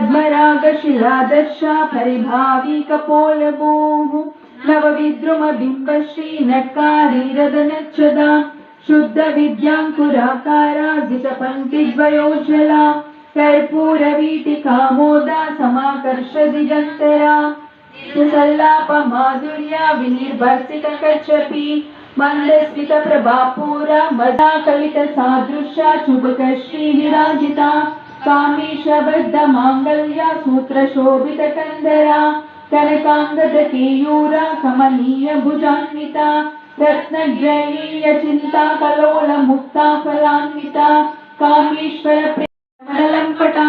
पद्मरागशिलादर्शा परिभावी कपोलभूः नवविद्रुमबिम्बश्री नट्कारीरदनच्छदा शुद्धविद्याङ्कुराकारा द्विजपङ्क्तिद्वयोज्ज्वला कर्पूरवीटिकामोदा समाकर्ष दिगन्तरा सल्लापमाधुर्या विनिर्भर्सितकच्छपि मन्दस्मितप्रभापूरा मदा कलितसादृश्या चुबकश्रीविराजिता कामेशबद्धमाङ्गल्या सूत्रशोभितकन्दरा कनकाङ्गदकेयूरा कमनीयभुजान्विता रत्नग्रैर्यचिन्ता कलोलमुक्ता फलान्विता कामेश्वरप्रेमलम्पटा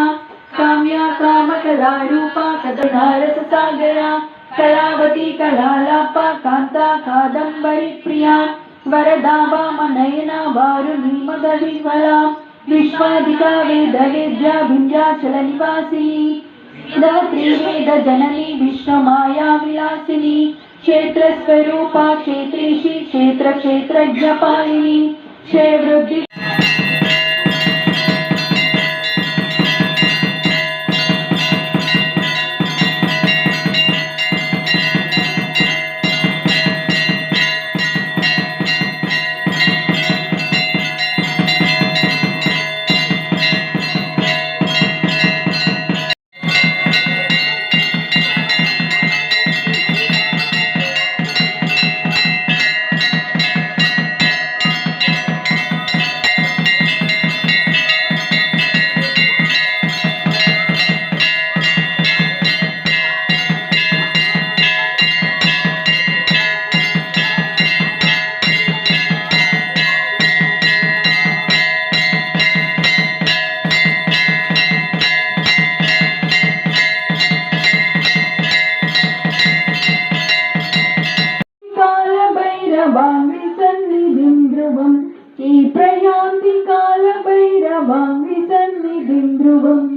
काम्या कामकलारूपा कदनारससागरा कलावती कलालापा कान्ता कादम्बरी प्रिया वरदा वामनयना वारुणी मदविह्वला विश्वाधिका वेदवेद्या विन्ध्याचलनिवासिनी त्रिवेद जननी विष्णुमाया विलासिनी क्षेत्रस्वरूपा क्षेत्रेशी क्षेत्रज्ञपालिनी क्षेवृद्धि प्रयान्ति कालभैरवां विसन्निधिं ध्रुवम्